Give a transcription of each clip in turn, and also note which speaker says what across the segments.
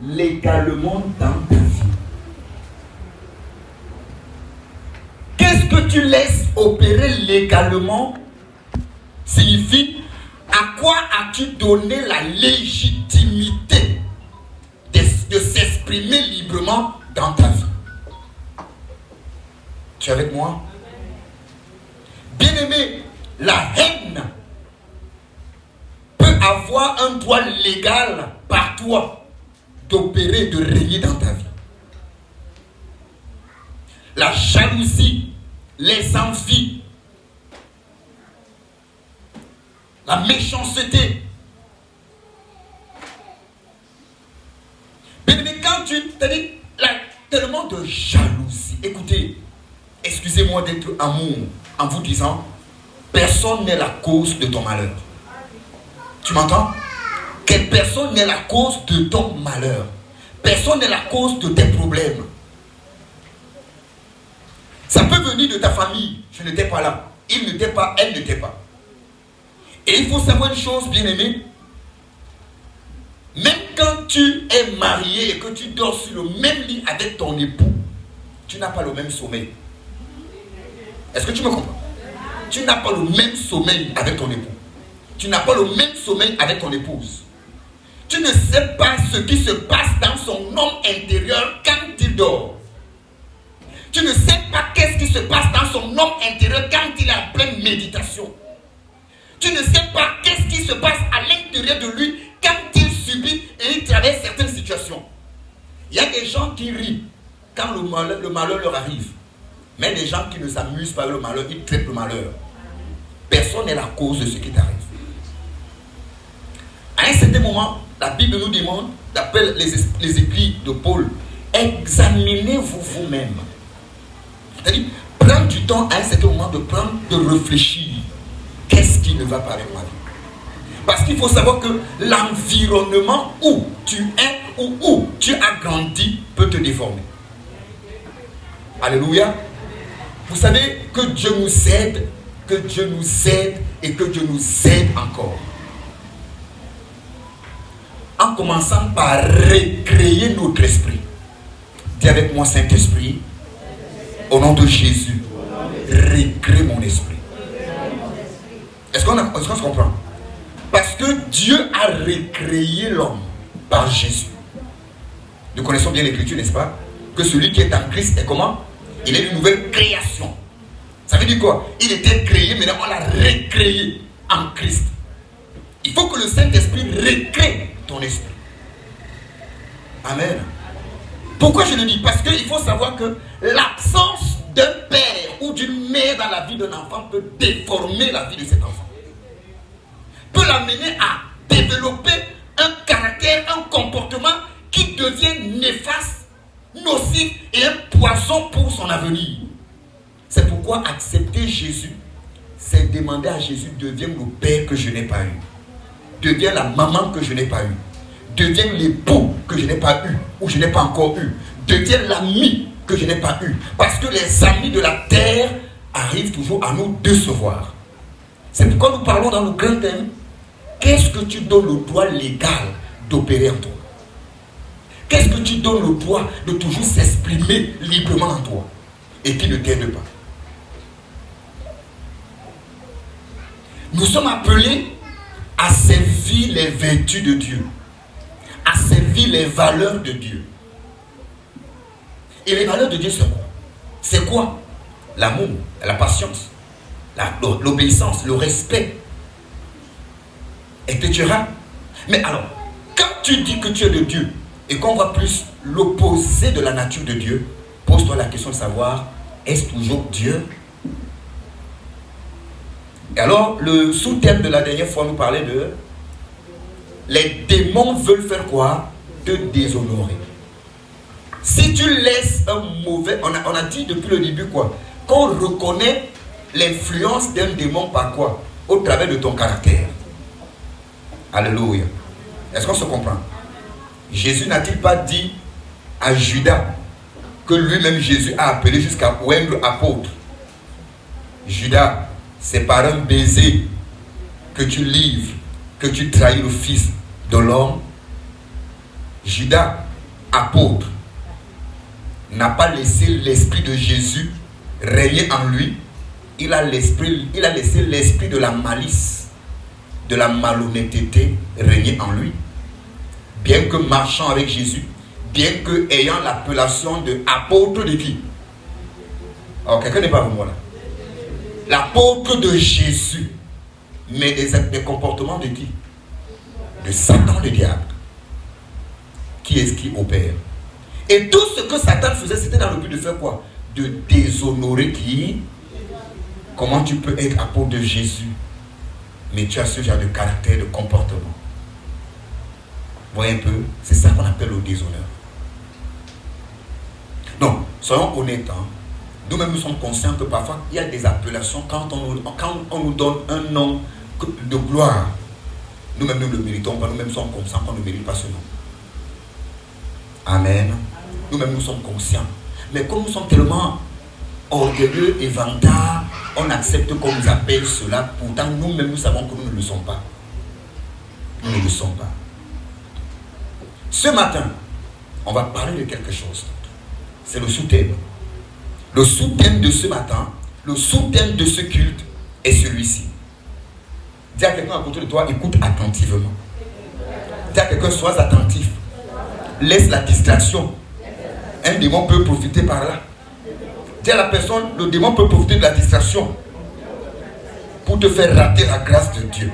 Speaker 1: légalement dans ta vie. Qu'est-ce que tu laisses opérer légalement signifie à quoi as-tu donné la légitimité de s'exprimer librement dans ta vie. Tu es avec moi? Bien-aimé, la haine peut avoir un droit légal par toi d'opérer, de régner dans ta vie. La jalousie, les envies, la méchanceté. Mais quand tu te dis tellement de jalousie, écoutez, excusez-moi d'être amour en vous disant, personne n'est la cause de ton malheur. Tu m'entends? Quelle personne n'est la cause de ton malheur. Personne n'est la cause de tes problèmes. Ça peut venir de ta famille. Je n'étais pas là. Il n'était pas, elle n'était pas. Et il faut savoir une chose, bien-aimé. Même quand tu es marié et que tu dors sur le même lit avec ton époux, tu n'as pas le même sommeil. Est-ce que tu me comprends? Tu n'as pas le même sommeil avec ton époux. Tu n'as pas le même sommeil avec ton épouse. Tu ne sais pas ce qui se passe dans son homme intérieur quand il dort. Tu ne sais pas qu'est-ce qui se passe dans son homme intérieur quand il est en pleine méditation. Tu ne sais pas qu'est-ce qui se passe à l'intérieur de lui quand il subit et il traverse certaines situations. Il y a des gens qui rient quand le malheur leur arrive. Mais des gens qui ne s'amusent pas avec le malheur, ils traitent le malheur. Personne n'est la cause de ce qui t'arrive. À un certain moment, la Bible nous demande, d'après les écrits de Paul, examinez-vous vous-même. C'est-à-dire, prendre du temps à un certain moment de réfléchir. Qu'est-ce qui ne va pas avec ma vie? Parce qu'il faut savoir que l'environnement où tu es ou où tu as grandi peut te déformer. Alléluia. Vous savez que Dieu nous aide, que Dieu nous aide et que Dieu nous aide encore. En commençant par recréer notre esprit. Dis avec moi, Saint-Esprit, au nom de Jésus, recrée mon esprit. Est-ce qu'on se comprend? Parce que Dieu a recréé l'homme par Jésus. Nous connaissons bien l'Écriture, n'est-ce pas? Que celui qui est en Christ est comment? Il est une nouvelle création. Ça veut dire quoi? Il était créé, maintenant on l'a recréé en Christ. Il faut que le Saint-Esprit recrée ton esprit. Amen. Pourquoi je le dis? Parce qu'il faut savoir que l'absence d'un père ou d'une mère dans la vie d'un enfant peut déformer la vie de cet enfant. Peut l'amener à développer un caractère, un comportement qui devient néfaste, nocif et un poison pour son avenir. C'est pourquoi accepter Jésus, c'est demander à Jésus, deviens le père que je n'ai pas eu. Deviens la maman que je n'ai pas eu. Deviens l'époux que je n'ai pas eu ou je n'ai pas encore eu. Deviens l'ami que je n'ai pas eu. Parce que les amis de la terre arrivent toujours à nous décevoir. C'est pourquoi nous parlons dans le grand thème. Qu'est-ce que tu donnes le droit légal d'opérer en toi? Qu'est-ce que tu donnes le droit de toujours s'exprimer librement en toi et qui ne t'aide pas? Nous sommes appelés à servir les vertus de Dieu, à servir les valeurs de Dieu. Et les valeurs de Dieu, c'est quoi? C'est quoi? L'amour, la patience, l'obéissance, le respect, etc. Mais alors, quand tu dis que tu es de Dieu et qu'on voit plus l'opposé de la nature de Dieu, pose-toi la question de savoir, est-ce toujours Dieu? Et alors, le sous-thème de la dernière fois nous parlait de les démons veulent faire quoi? Te déshonorer. Si tu laisses un mauvais... On a dit depuis le début quoi? Qu'on reconnaît l'influence d'un démon par quoi? Au travers de ton caractère. Alléluia. Est-ce qu'on se comprend? Jésus n'a-t-il pas dit à Judas que lui-même Jésus a appelé jusqu'à oindre apôtre? Judas, c'est par un baiser que tu livres, que tu trahis le Fils de l'homme. Judas, apôtre n'a pas laissé l'esprit de Jésus régner en lui, il a laissé l'esprit de la malice, de la malhonnêteté régner en lui. Bien que marchant avec Jésus, bien que ayant l'appellation de apôtre de qui? Alors quelqu'un n'est pas avec moi là. L'apôtre de Jésus, mais des comportements de qui? De Satan, le diable. Qui est-ce qui opère? Et tout ce que Satan faisait, c'était dans le but de faire quoi? De déshonorer qui? Comment tu peux être apôtre de Jésus, mais tu as ce genre de caractère, de comportement? Voyez un peu, c'est ça qu'on appelle le déshonneur. Donc, soyons honnêtes, hein. Nous-mêmes nous sommes conscients que parfois il y a des appellations, quand on nous donne un nom de gloire, nous-mêmes nous ne le méritons pas, nous-mêmes sommes conscients qu'on ne mérite pas ce nom. Amen. Nous-mêmes nous sommes conscients. Mais comme nous sommes tellement orgueilleux et vantards, on accepte qu'on nous appelle cela, pourtant nous-mêmes nous savons que nous ne le sommes pas. Nous ne le sommes pas. Ce matin, on va parler de quelque chose. C'est le sous-thème. Le sous-thème de ce matin, le sous-thème de ce culte est celui-ci. Dis à quelqu'un à côté de toi, écoute attentivement. Dis à quelqu'un, sois attentif. Laisse la distraction. Un démon peut profiter par là. Dis à la personne, le démon peut profiter de la distraction pour te faire rater la grâce de Dieu.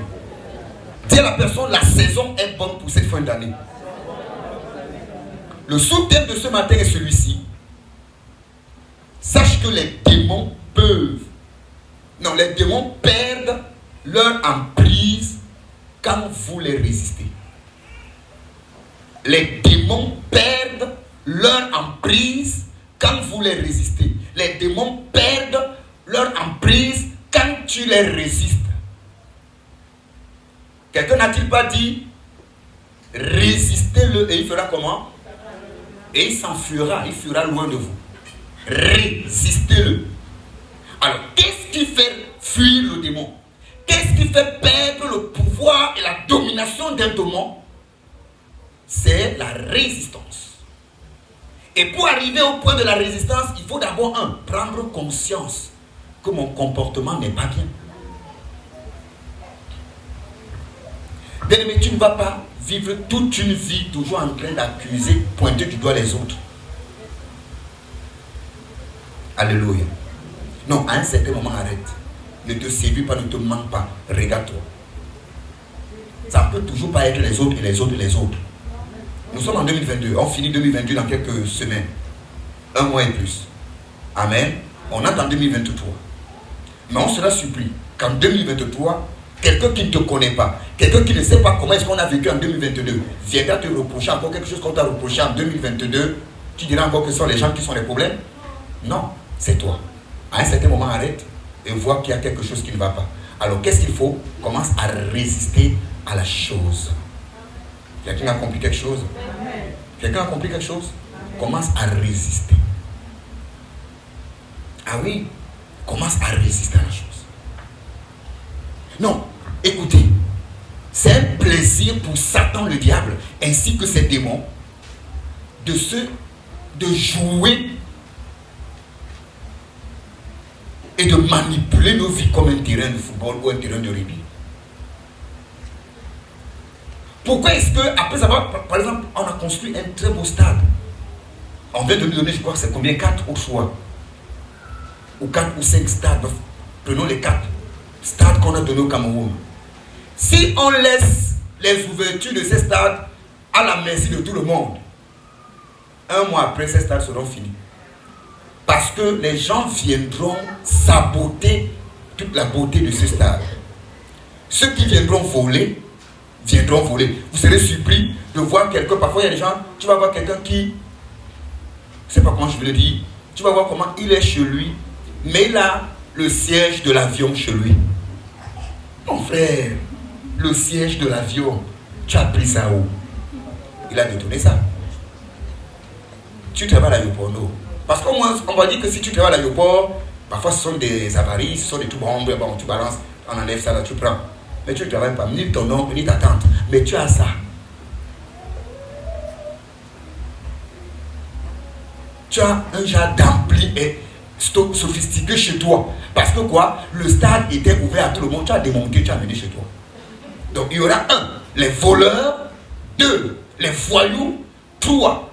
Speaker 1: Dis à la personne, la saison est bonne pour cette fin d'année. Le sous-thème de ce matin est celui-ci. Sache que les démons perdent leur emprise quand vous les résistez. Les démons perdent leur emprise quand vous les résistez. Les démons perdent leur emprise quand tu les résistes. Quelqu'un n'a-t-il pas dit résistez-le et il fera comment? Et il s'enfuira, il fuira loin de vous. Résistez-le. Alors, qu'est-ce qui fait fuir le démon? Qu'est-ce qui fait perdre le pouvoir et la domination d'un démon? C'est la résistance. Et pour arriver au point de la résistance, il faut d'abord prendre conscience que mon comportement n'est pas bien. Bien-aimé, tu ne vas pas vivre toute une vie toujours en train d'accuser, pointer du doigt les autres. Alléluia. Non, à un certain moment, arrête. Ne te séduis pas, ne te manque pas. Regarde-toi. Ça ne peut toujours pas être les autres et les autres et les autres. Nous sommes en 2022. On finit 2022 dans quelques semaines. Un mois et plus. Amen. On entre en 2023. Mais on sera surpris qu'en 2023, quelqu'un qui ne te connaît pas, quelqu'un qui ne sait pas comment est-ce qu'on a vécu en 2022, viendra te reprocher encore quelque chose qu'on t'a reproché en 2022. Tu diras encore que ce sont les gens qui sont les problèmes? Non, c'est toi. À un certain moment, arrête et vois qu'il y a quelque chose qui ne va pas. Alors, qu'est-ce qu'il faut? Commence à résister à la chose. Quelqu'un a compris quelque chose? Quelqu'un a compris quelque chose? Commence à résister. Ah oui, commence à résister à la chose. Non, écoutez, c'est un plaisir pour Satan le diable ainsi que ses démons de jouer et de manipuler nos vies comme un terrain de football ou un terrain de rugby. Pourquoi est-ce que, après avoir, par exemple, on a construit un très beau stade, on vient de nous donner, je crois que c'est combien? 4 au choix, ou 4 ou 5 stades, prenons les 4 stades qu'on a donnés au Cameroun. Si on laisse les ouvertures de ces stades à la merci de tout le monde, un mois après, ces stades seront finis. Parce que les gens viendront saboter toute la beauté de ce stade. Ceux qui viendront voler. Vous serez surpris de voir quelqu'un. Parfois, il y a des gens, tu vas voir quelqu'un qui, je ne sais pas comment je veux le dire, tu vas voir comment il est chez lui, mais il a le siège de l'avion chez lui. Mon frère, le siège de l'avion, tu as pris ça où? Il a détourné ça. Tu travailles à l'aéroport, non? Parce qu'on va dire que si tu travailles à l'aéroport, parfois ce sont des avaries, ce sont des tout bombes, bon, tu balances, on enlève ça là, tu prends. Mais tu ne travailles pas, ni ton oncle, ni ta tante, mais tu as ça. tu as un jardin rempli et sophistiqué chez toi. Parce que quoi? Le stade était ouvert à tout le monde. Tu as démonté, tu as amené chez toi. Donc il y aura 1, les voleurs. 2, les voyous. 3,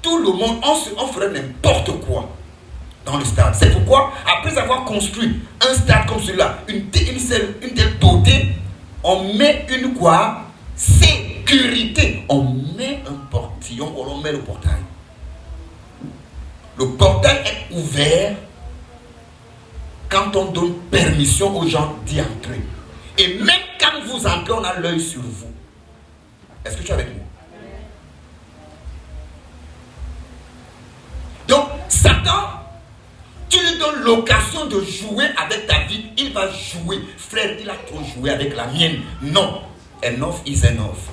Speaker 1: tout le monde, on ferait n'importe quoi dans le stade. C'est pourquoi, après avoir construit un stade comme celui-là, une telle beauté, on met une quoi? Sécurité. On met un portillon, on met le portail. Le portail est ouvert quand on donne permission aux gens d'y entrer. Et même quand vous entrez, on a l'œil sur vous. Est-ce que tu es avec moi? Donc, Satan, tu lui donnes l'occasion de jouer avec ta vie, il va jouer. Frère, il a trop joué avec la mienne. Non. Enough is enough.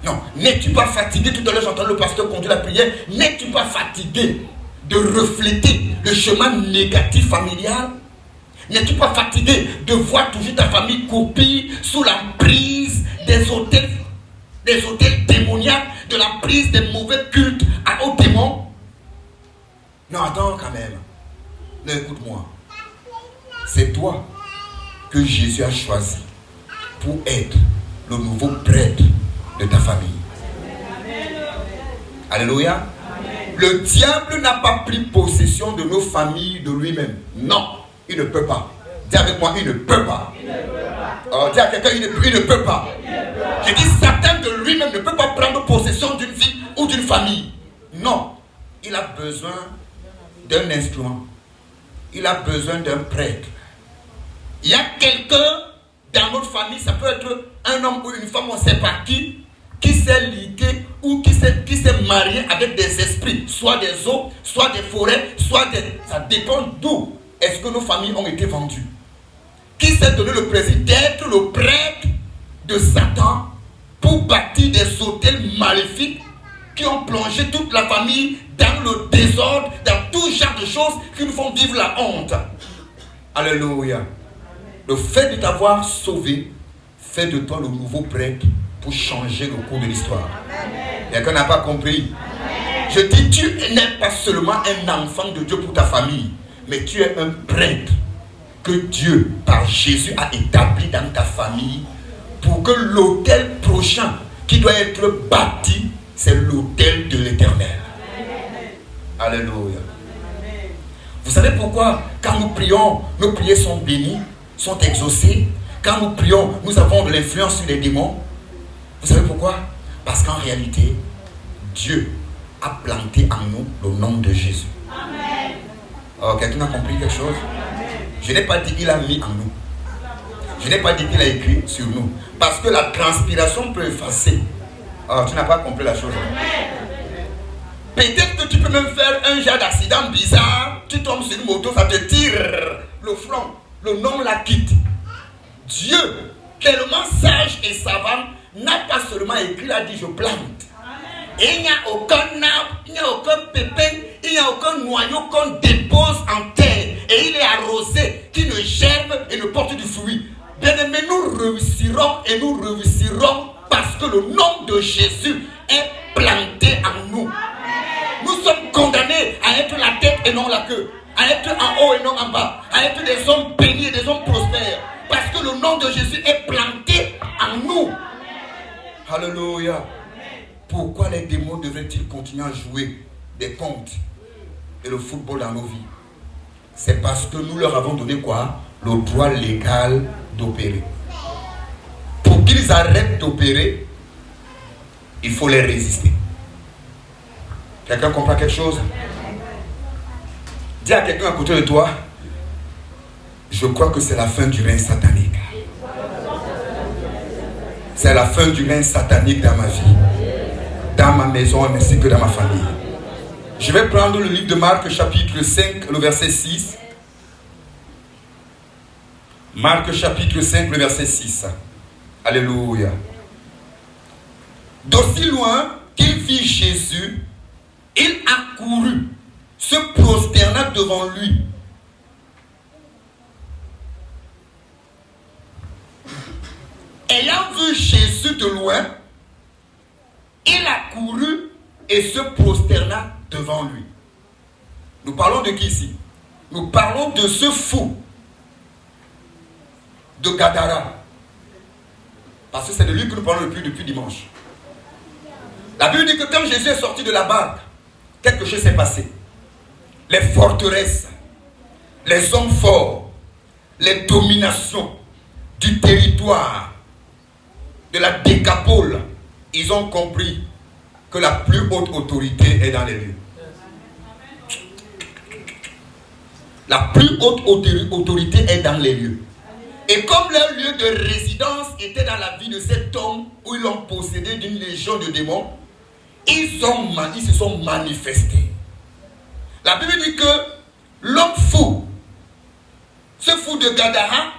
Speaker 1: Non. N'es-tu pas fatigué? Tout à l'heure, j'entends le pasteur conduire la prière. N'es-tu pas fatigué de refléter le chemin négatif familial? N'es-tu pas fatigué de voir toujours ta famille coupée sous l'emprise des hôtels démoniaques, de l'emprise des mauvais cultes aux démons? Non, attends quand même. Non, écoute-moi. C'est toi que Jésus a choisi pour être le nouveau prêtre de ta famille. Alléluia. Le diable n'a pas pris possession de nos familles de lui-même. Non, il ne peut pas. Dis avec moi, il ne peut pas. Oh, dis à quelqu'un, il ne peut pas. Je dis, Satan de lui-même ne peut pas prendre possession d'une vie ou d'une famille. Non, il a besoin d'un instrument. Il a besoin d'un prêtre. Il y a quelqu'un dans notre famille, ça peut être un homme ou une femme, on ne sait pas qui s'est ligué ou qui s'est marié avec des esprits, soit des eaux, soit des forêts, soit des... Ça dépend d'où est-ce que nos familles ont été vendues. Qui s'est donné le plaisir d'être le prêtre de Satan pour bâtir des hôtels maléfiques qui ont plongé toute la famille dans le désordre, dans tout genre de choses qui nous font vivre la honte. Alléluia. Le fait de t'avoir sauvé fait de toi le nouveau prêtre pour changer le cours de l'histoire. Quelqu'un n'a pas compris? Je dis, tu n'es pas seulement un enfant de Dieu pour ta famille, mais tu es un prêtre que Dieu, par Jésus, a établi dans ta famille pour que l'autel prochain qui doit être bâti, c'est l'autel de l'Éternel. Alléluia. Vous savez pourquoi, quand nous prions, nos prières sont bénies, sont exaucées. Quand nous prions, nous avons de l'influence sur les démons. Vous savez pourquoi? Parce qu'en réalité, Dieu a planté en nous le nom de Jésus. Amen. Oh, quelqu'un a compris quelque chose? Je n'ai pas dit qu'il a mis en nous. Je n'ai pas dit qu'il a écrit sur nous. Parce que la transpiration peut effacer. Oh, tu n'as pas compris la chose. Peut-être que tu peux même faire un genre d'accident bizarre. Tu tombes sur une moto, ça te tire le front. Le nom la quitte. Dieu, tellement sage et savant, n'a pas seulement écrit, il a dit je plante. Et il n'y a aucun arbre, il n'y a aucun pépin, il n'y a aucun noyau qu'on dépose en terre. Et il est arrosé, qui ne germe et ne porte du fruit. Bien aimé, nous réussirons et nous réussirons parce que le nom de Jésus est planté en nous. Nous sommes condamnés à être la tête et non la queue, à être en haut et non en bas, à être des hommes bénis et des hommes prospères. Parce que le nom de Jésus est planté en nous. Alléluia. Pourquoi les démons devraient-ils continuer à jouer des contes et le football dans nos vies? C'est parce que nous leur avons donné quoi? Le droit légal d'opérer. Pour qu'ils arrêtent d'opérer, il faut les résister. Quelqu'un comprend quelque chose? Dis à quelqu'un à côté de toi, je crois que c'est la fin du règne satanique. C'est la fin du règne satanique dans ma vie, dans ma maison ainsi que dans ma famille. Je vais prendre le livre de Marc chapitre 5, le verset 6. Marc chapitre 5, le verset 6. Alléluia. D'aussi loin qu'il vit Jésus, il accourut, se prosterna devant lui. Ayant vu Jésus de loin, il accourut et se prosterna devant lui. Nous parlons de qui ici? Nous parlons de ce fou de Gadara. Parce que c'est de lui que nous parlons depuis dimanche. La Bible dit que quand Jésus est sorti de la barque, quelque chose s'est passé. Les forteresses, les hommes forts, les dominations du territoire, de la Décapole, ils ont compris que la plus haute autorité est dans les lieux. La plus haute autorité est dans les lieux. Et comme leur lieu de résidence était dans la vie de cet homme où ils l'ont possédé d'une légion de démons, ils se sont manifestés. La Bible dit que l'homme fou, ce fou de Gadara,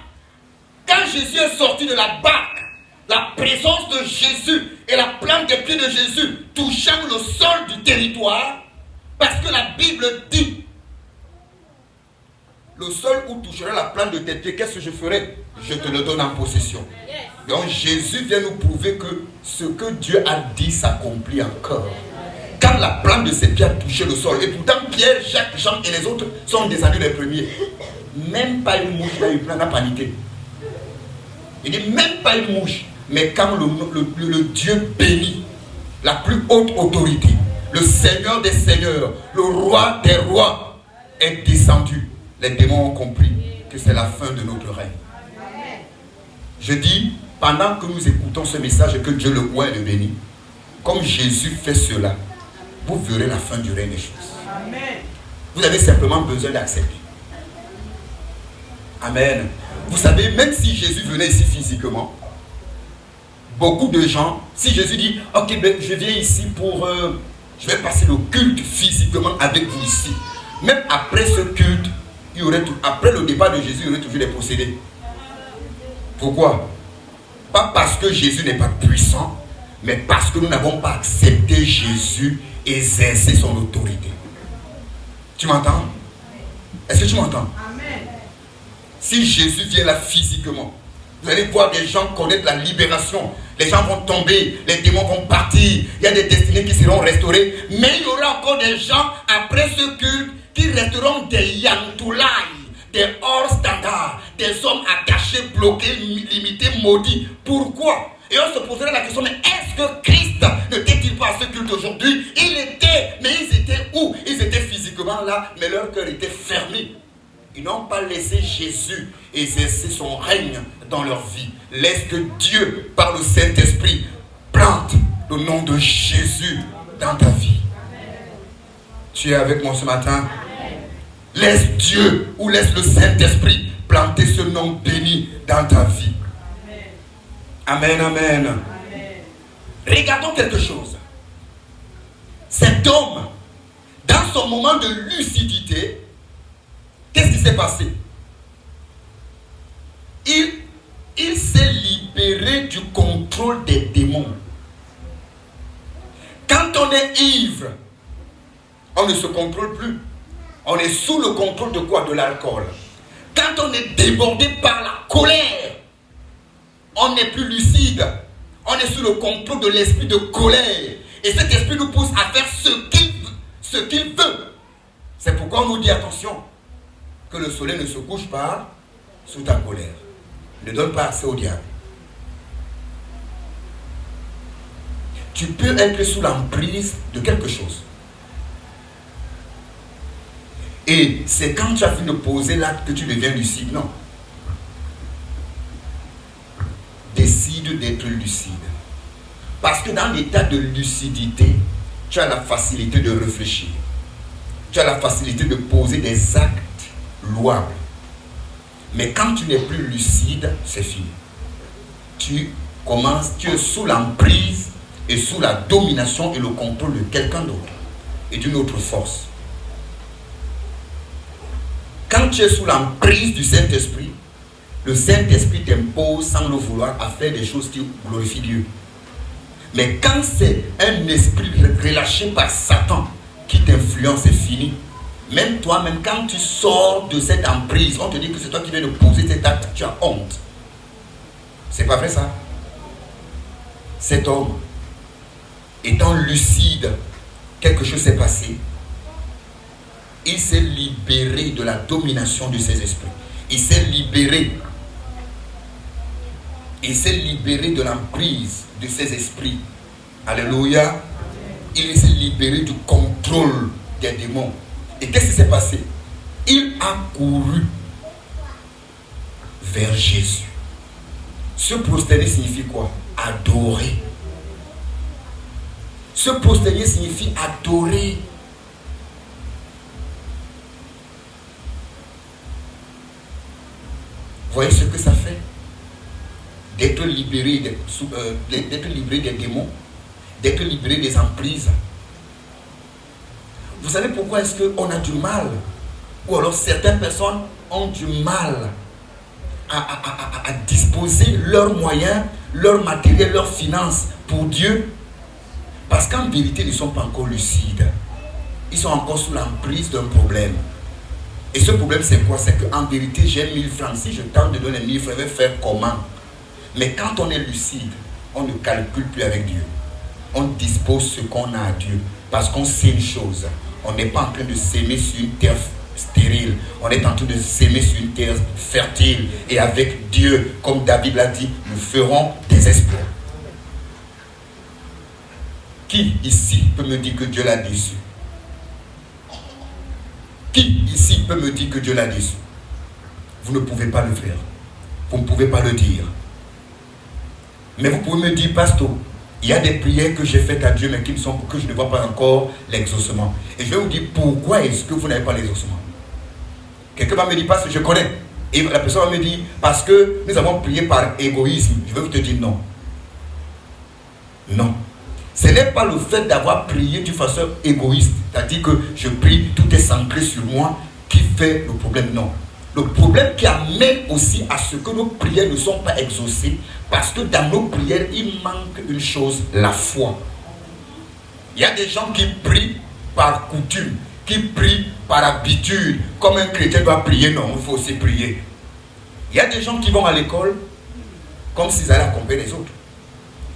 Speaker 1: quand Jésus est sorti de la barque, la présence de Jésus et la plante des pieds de Jésus touchant le sol du territoire, parce que la Bible dit, le sol où touchera la plante de tes pieds, qu'est-ce que je ferai? Je te le donne en possession. Donc Jésus vient nous prouver que ce que Dieu a dit s'accomplit encore. Quand la plante de ses pieds a touché le sol, et pourtant Pierre, Jacques, Jean et les autres sont descendus les premiers. Même pas une mouche n'a paniqué. Il dit même pas une mouche. Mais quand le Dieu béni, la plus haute autorité, le Seigneur des seigneurs, le roi des rois est descendu, les démons ont compris que c'est la fin de notre règne. Je dis, pendant que nous écoutons ce message, que Dieu le roi et le béni, comme Jésus fait cela, vous verrez la fin du règne des choses. Amen. Vous avez simplement besoin d'accepter. Amen. Vous savez, même si Jésus venait ici physiquement, beaucoup de gens, si Jésus dit, ok, ben, je viens ici pour, je vais passer le culte physiquement avec vous ici. Même après ce culte, il y aurait tout, après le départ de Jésus, il y aurait toujours des possédés. Pourquoi? Pas parce que Jésus n'est pas puissant, mais parce que nous n'avons pas accepté Jésus et exercé son autorité. Tu m'entends? Est-ce que tu m'entends? Amen. Si Jésus vient là physiquement, vous allez voir des gens connaître la libération. Les gens vont tomber, les démons vont partir, il y a des destinées qui seront restaurées. Mais il y aura encore des gens après ce culte qui resteront des yantoulaï, des hors standards, des hommes attachés, bloqués, limités, maudits. Pourquoi? Et on se poserait la question, mais est-ce que Christ n'était-il pas à ce culte aujourd'hui? Il était, mais ils étaient où? Ils étaient physiquement là, mais leur cœur était fermé. Ils n'ont pas laissé Jésus exercer son règne dans leur vie. Laisse que Dieu, par le Saint-Esprit, plante le nom de Jésus dans ta vie. Tu es avec moi ce matin? Laisse Dieu ou laisse le Saint-Esprit planter ce nom béni dans ta vie. Amen, amen. Amen. Regardons quelque chose. Cet homme, dans son moment de lucidité, qu'est-ce qui s'est passé? Il s'est libéré du contrôle des démons. Quand on est ivre, on ne se contrôle plus. On est sous le contrôle de quoi? De l'alcool. Quand on est débordé par la colère, on n'est plus lucide. On est sous le contrôle de l'esprit de colère. Et cet esprit nous pousse à faire ce qu'il veut. C'est pourquoi on nous dit attention, que le soleil ne se couche pas sous ta colère. Ne donne pas accès au diable. Tu peux être sous l'emprise de quelque chose. Et c'est quand tu as fini de poser l'acte que tu deviens lucide. Non. Décide d'être lucide. Parce que dans l'état de lucidité, tu as la facilité de réfléchir. Tu as la facilité de poser des actes louables. Mais quand tu n'es plus lucide, c'est fini. Tu es sous l'emprise et sous la domination et le contrôle de quelqu'un d'autre et d'une autre force. Quand tu es sous l'emprise du Saint-Esprit, le Saint-Esprit t'impose sans le vouloir à faire des choses qui glorifient Dieu. Mais quand c'est un esprit relâché par Satan qui t'influence, c'est fini. Même toi-même, quand tu sors de cette emprise, on te dit que c'est toi qui viens de poser cet acte, tu as honte. C'est pas vrai ça? Cet homme, étant lucide, quelque chose s'est passé. Il s'est libéré de la domination de ses esprits. Il s'est libéré. Il s'est libéré de l'emprise de ses esprits. Alléluia. Il s'est libéré du contrôle des démons. Et qu'est-ce qui s'est passé? Il a couru vers Jésus. Se prosterner signifie quoi? Adorer. Se prosterner signifie adorer. Voyez ce que ça fait? D'être libéré des démons, d'être libéré des emprises. Vous savez pourquoi est-ce qu'on a du mal? Ou alors certaines personnes ont du mal à disposer leurs moyens, leur matériel, leurs finances pour Dieu? Parce qu'en vérité, ils ne sont pas encore lucides. Ils sont encore sous l'emprise d'un problème. Et ce problème, c'est quoi? C'est qu'en vérité, j'ai 1000 francs. Si je tente de donner 1000 francs, je vais faire comment? Mais quand on est lucide, on ne calcule plus avec Dieu. On dispose ce qu'on a à Dieu. Parce qu'on sait une chose. On n'est pas en train de s'aimer sur une terre stérile. On est en train de s'aimer sur une terre fertile. Et avec Dieu, comme David l'a dit, nous ferons des exploits. Qui ici peut me dire que Dieu l'a déçu? Qui ici peut me dire que Dieu l'a déçu? Vous ne pouvez pas le faire. Vous ne pouvez pas le dire. Mais vous pouvez me dire, pasteur, il y a des prières que j'ai faites à Dieu, mais que je ne vois pas encore l'exaucement. Et je vais vous dire, pourquoi est-ce que vous n'avez pas l'exaucement? Quelqu'un va me dire, pasteur, je connais. Et la personne va me dire, parce que nous avons prié par égoïsme. Je vais vous te dire non. Non. Ce n'est pas le fait d'avoir prié d'une façon égoïste, c'est-à-dire que je prie, tout est centré sur moi, qui fait le problème. Non. Le problème qui amène aussi à ce que nos prières ne sont pas exaucées, parce que dans nos prières, il manque une chose, la foi. Il y a des gens qui prient par coutume, qui prient par habitude, comme un chrétien doit prier. Non, il faut aussi prier. Il y a des gens qui vont à l'école comme s'ils allaient accompagner les autres.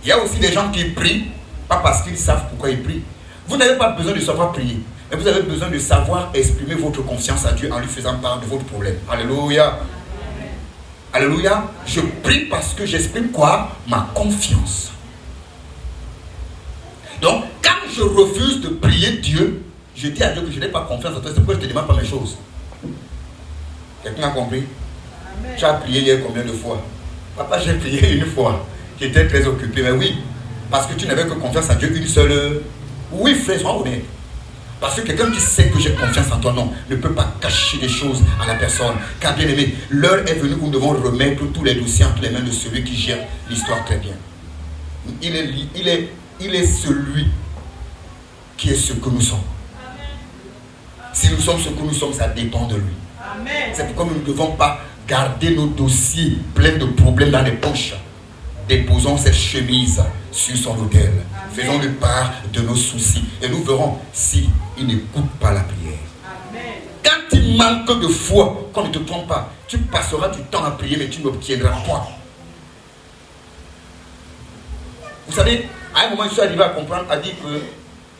Speaker 1: Il y a aussi des gens qui prient pas parce qu'ils savent pourquoi ils prient. Vous n'avez pas besoin de savoir prier, mais vous avez besoin de savoir exprimer votre confiance à Dieu en lui faisant part de votre problème. Alléluia. Alléluia. Je prie parce que j'exprime quoi? Ma confiance. Donc, quand je refuse de prier Dieu, je dis à Dieu que je n'ai pas confiance en toi. C'est pourquoi je ne te demande pas mes choses. Quelqu'un a compris? Amen. Tu as prié hier combien de fois? Papa, j'ai prié une fois. J'étais très occupé. Mais oui, parce que tu n'avais que confiance en Dieu une seule. Oui, frère, sois honnête. Parce que quelqu'un qui sait que j'ai confiance en toi, non, ne peut pas cacher des choses à la personne. Car bien aimé, l'heure est venue où nous devons remettre tous les dossiers entre les mains de celui qui gère l'histoire très bien. Il est celui qui est ce que nous sommes. Si nous sommes ce que nous sommes, ça dépend de lui. C'est pourquoi nous ne devons pas garder nos dossiers pleins de problèmes dans les poches. Déposons cette chemise sur son autel. Faisons-lui part de nos soucis. Et nous verrons s'il n'écoute pas la prière. Amen. Quand il manque de foi, qu'on ne te trompe pas, tu passeras du temps à prier, mais tu n'obtiendras point. Vous savez, à un moment, je suis arrivé à comprendre, à dire que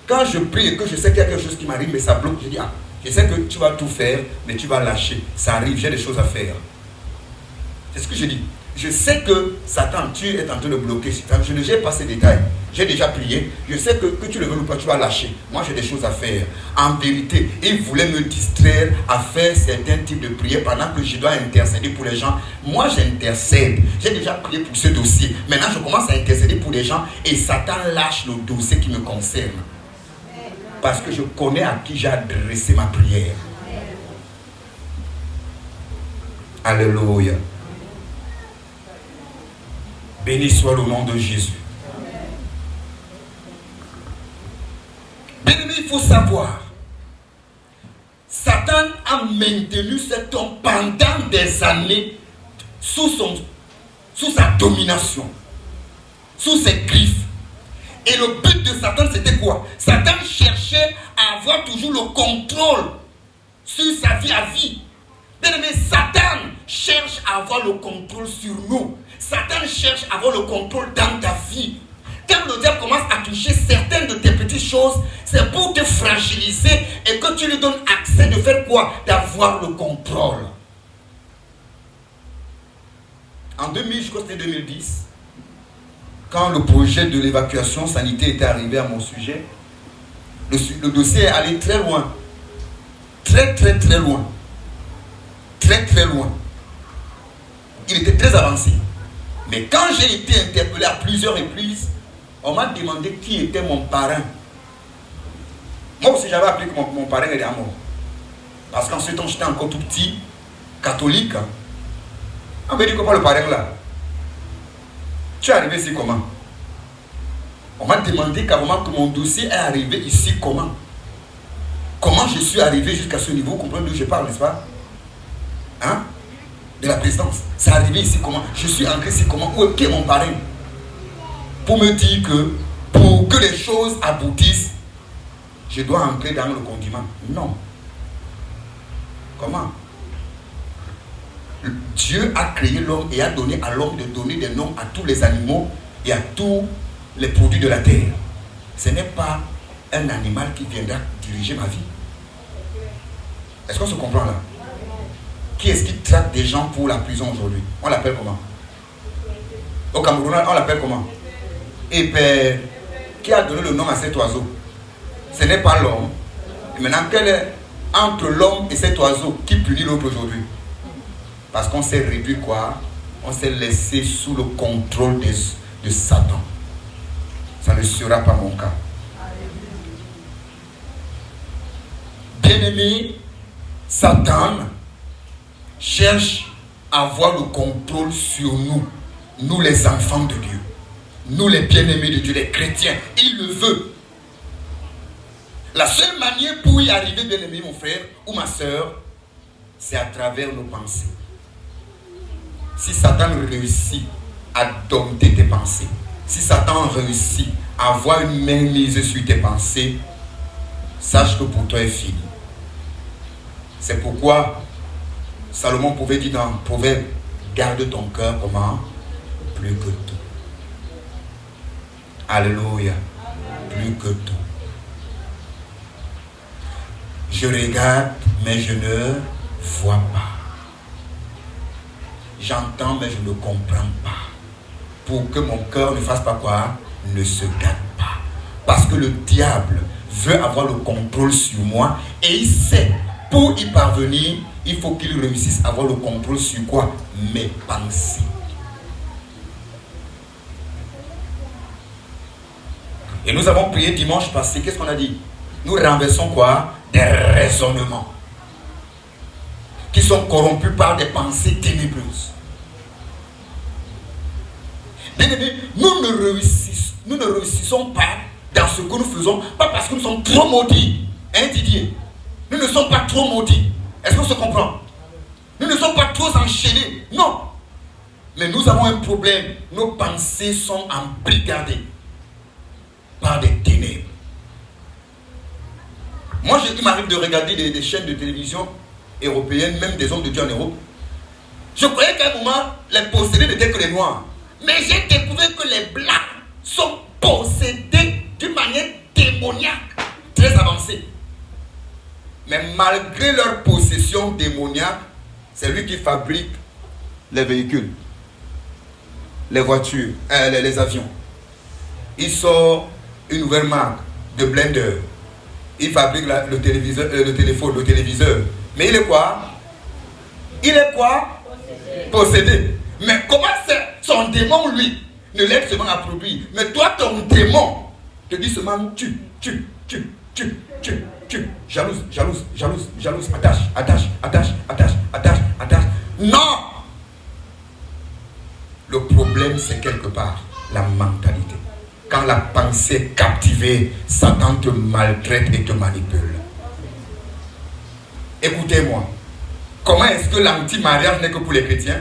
Speaker 1: quand je prie et que je sais qu'il y a quelque chose qui m'arrive, mais ça bloque, je dis, ah, je sais que tu vas tout faire, mais tu vas lâcher. Ça arrive, j'ai des choses à faire. C'est ce que je dis. Je sais que Satan, tu es en train de bloquer. Je ne gère pas ces détails. J'ai déjà prié. Je sais que tu le veux ou pas, tu vas lâcher. Moi, j'ai des choses à faire. En vérité, il voulait me distraire à faire certains types de prières pendant que je dois intercéder pour les gens. Moi, j'intercède. J'ai déjà prié pour ce dossier. Maintenant, je commence à intercéder pour les gens et Satan lâche le dossier qui me concerne. Parce que je connais à qui j'ai adressé ma prière. Alléluia. Béni soit le nom de Jésus. Bien-aimé, il faut savoir, Satan a maintenu cet homme pendant des années sous sa domination, sous ses griffes. Et le but de Satan, c'était quoi? Satan cherchait à avoir toujours le contrôle sur sa vie à vie. Bien-aimé, Satan cherche à avoir le contrôle sur nous. Satan cherche à avoir le contrôle dans ta vie. Quand le diable commence à toucher certaines de tes petites chose, c'est pour te fragiliser et que tu lui donnes accès de faire quoi? D'avoir le contrôle. En 2000, je crois que c'était 2010, quand le projet de l'évacuation sanitaire était arrivé à mon sujet, le dossier est allé très loin. Très loin. Très loin. Il était très avancé. Mais quand j'ai été interpellé à plusieurs reprises, on m'a demandé qui était mon parrain. Moi aussi, j'avais appris que mon parrain était à mort. Parce qu'en ce temps, j'étais encore tout petit, catholique. On m'a dit comment le parrain là? Tu es arrivé ici comment? On m'a demandé carrément que mon dossier est arrivé ici comment? Comment je suis arrivé jusqu'à ce niveau? Vous comprenez d'où je parle, n'est-ce pas? Hein? De la présidence. C'est arrivé ici comment? Je suis entré ici comment? Où est mon parrain? Pour me dire que pour que les choses aboutissent, je dois entrer dans le condiment. Non. Comment? Dieu a créé l'homme et a donné à l'homme de donner des noms à tous les animaux et à tous les produits de la terre. Ce n'est pas un animal qui viendra diriger ma vie. Est-ce qu'on se comprend là? Qui est-ce qui traque des gens pour la prison aujourd'hui? On l'appelle comment? Au Cameroun, on l'appelle comment? Et Père, qui a donné le nom à cet oiseau? Ce n'est pas l'homme. Et maintenant, quel est entre l'homme et cet oiseau qui punit l'autre aujourd'hui? Parce qu'on s'est réduit quoi? On s'est laissé sous le contrôle de Satan. Ça ne sera pas mon cas. Bien-aimé, Satan cherche à avoir le contrôle sur nous, nous les enfants de Dieu, nous les bien-aimés de Dieu, les chrétiens. Il le veut. La seule manière pour y arriver, bien-aimé, mon frère ou ma soeur, c'est à travers nos pensées. Si Satan réussit à dompter tes pensées, si Satan réussit à avoir une main mise sur tes pensées, sache que pour toi est fini. C'est pourquoi Salomon pouvait dire dans Proverbe, garde ton cœur comment? Plus que tout. Alléluia. Plus que tout. Je regarde, mais je ne vois pas. J'entends, mais je ne comprends pas. Pour que mon cœur ne fasse pas quoi? Ne se gâte pas. Parce que le diable veut avoir le contrôle sur moi et il sait, pour y parvenir, il faut qu'il réussisse à avoir le contrôle sur quoi? Mes pensées. Et nous avons prié dimanche passé, qu'est-ce qu'on a dit? Nous renversons quoi? Des raisonnements qui sont corrompus par des pensées ténébreuses. Bien aimé, nous ne réussissons pas dans ce que nous faisons, pas parce que nous sommes trop maudits. Hein, Didier? Nous ne sommes pas trop maudits. Est-ce qu'on se comprend? Nous ne sommes pas trop enchaînés. Non. Mais nous avons un problème. Nos pensées sont embrigadées par des ténèbres. Moi, il m'arrive de regarder des chaînes de télévision européennes, même des hommes de Dieu en Europe. Je croyais qu'à un moment, les possédés n'étaient que les noirs. Mais j'ai découvert que les blancs sont possédés d'une manière démoniaque, très avancée. Mais malgré leur possession démoniaque, c'est lui qui fabrique les véhicules, les voitures, les avions. Il sort une nouvelle marque de blender. Il fabrique le téléviseur, le téléphone, le téléviseur. Mais il est quoi? Il est quoi? Possédé. Mais comment c'est? Son démon, lui, ne l'aide seulement à produire. Mais toi, ton démon te dit seulement tu. Jalouse, attache. Non! Le problème, c'est quelque part la mentalité. Quand la pensée est captivée, Satan te maltraite et te manipule. Écoutez-moi. Comment est-ce que l'anti-mariage n'est que pour les chrétiens?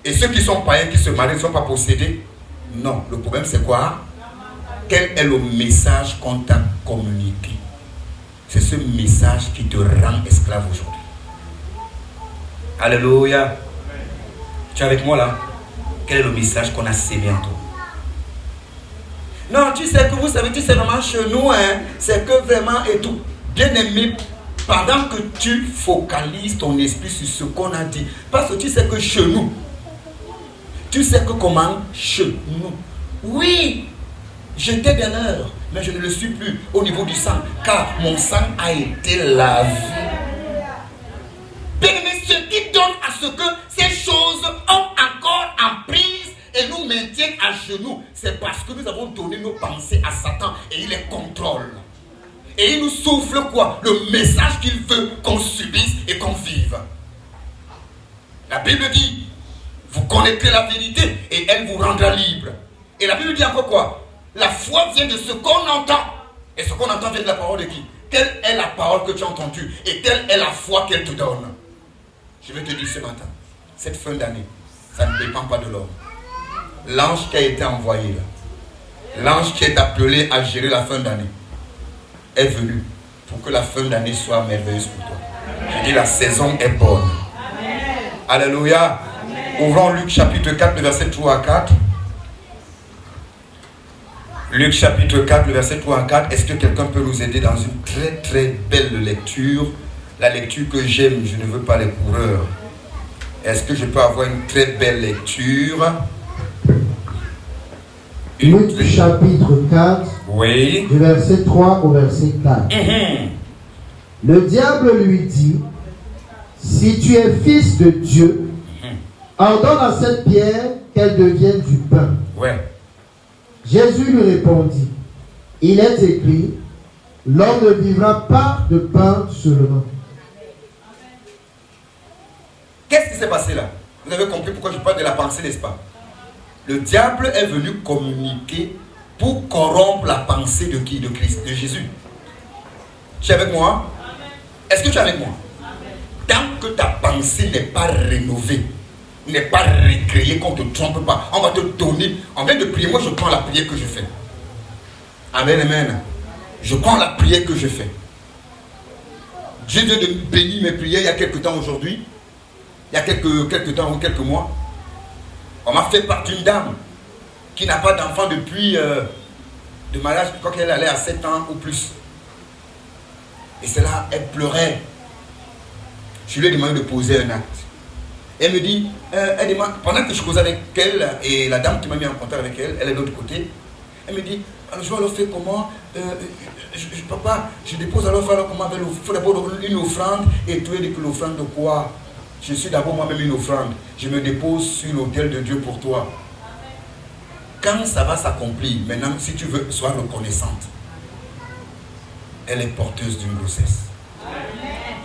Speaker 1: Et ceux qui sont païens, qui se marient, ne sont pas possédés? Non. Le problème, c'est quoi? Quel est le message qu'on t'a communiqué? C'est ce message qui te rend esclave aujourd'hui. Alléluia. Tu es avec moi là? Quel est le message qu'on a sémé en toi? Non, tu sais que vous savez, tu sais vraiment chez nous, hein, c'est que vraiment et tout. Bien aimé, pendant que tu focalises ton esprit sur ce qu'on a dit, parce que tu sais que chez nous, tu sais que comment chez nous, oui, j'étais de l'heure, mais je ne le suis plus au niveau du sang, car mon sang a été lavé. Bien aimé, ce qui donne à ce que ces choses ont encore en prise et nous maintiennent à genoux, c'est parce que nous avons donné nos pensées à Satan et il les contrôle. Et il nous souffle quoi? Le message qu'il veut qu'on subisse et qu'on vive. La Bible dit, vous connaîtrez la vérité et elle vous rendra libre. Et la Bible dit encore quoi? La foi vient de ce qu'on entend. Et ce qu'on entend vient de la parole de qui? Quelle est la parole que tu as entendue? Et quelle est la foi qu'elle te donne? Je vais te dire ce matin, cette fin d'année, ça ne dépend pas de l'homme. L'ange qui a été envoyé là, l'ange qui est appelé à gérer la fin d'année, est venu pour que la fin d'année soit merveilleuse pour toi. Je dis la saison est bonne. Amen. Alléluia. Amen. Ouvrons Luc chapitre 4, le verset 3 à 4. Luc chapitre 4, le verset 3 à 4. Est-ce que quelqu'un peut nous aider dans une très très belle lecture? La lecture que j'aime, je ne veux pas les coureurs. Est-ce que je peux avoir une très belle lecture?
Speaker 2: Luc chapitre 4,
Speaker 1: oui.
Speaker 2: Du verset 3 au verset 4. Le diable lui dit, si tu es fils de Dieu, ordonne à cette pierre qu'elle devienne du pain.
Speaker 1: Ouais.
Speaker 2: Jésus lui répondit, il est écrit, l'homme ne vivra pas de pain seulement.
Speaker 1: Qu'est-ce qui s'est passé là? Vous avez compris pourquoi je parle de la pensée, n'est-ce pas? Le diable est venu communiquer pour corrompre la pensée de qui? De Christ, de Jésus. Tu es avec moi? Est-ce que tu es avec moi? Tant que ta pensée n'est pas rénovée, n'est pas recréée, qu'on ne te trompe pas, on va te donner. En vient de prier, moi je prends la prière que je fais. Amen, amen. Je prends la prière que je fais. Dieu vient de bénir mes prières il y a quelques temps aujourd'hui. Il y a quelques temps ou quelques mois. On m'a fait part d'une dame qui n'a pas d'enfant depuis de mariage, je crois qu'elle allait à 7 ans ou plus. Et c'est là, elle pleurait. Je lui ai demandé de poser un acte. Elle me dit, elle demande, pendant que je causais avec elle, et la dame qui m'a mis en contact avec elle, elle est de l'autre côté, elle me dit, alors je vais alors faire comment? Papa, je dépose alors faire comment? Il faut d'abord une offrande, et tu dis que l'offrande de quoi? Je suis d'abord moi-même une offrande. Je me dépose sur l'autel de Dieu pour toi. Quand ça va s'accomplir, maintenant, si tu veux, sois reconnaissante. Elle est porteuse d'une grossesse.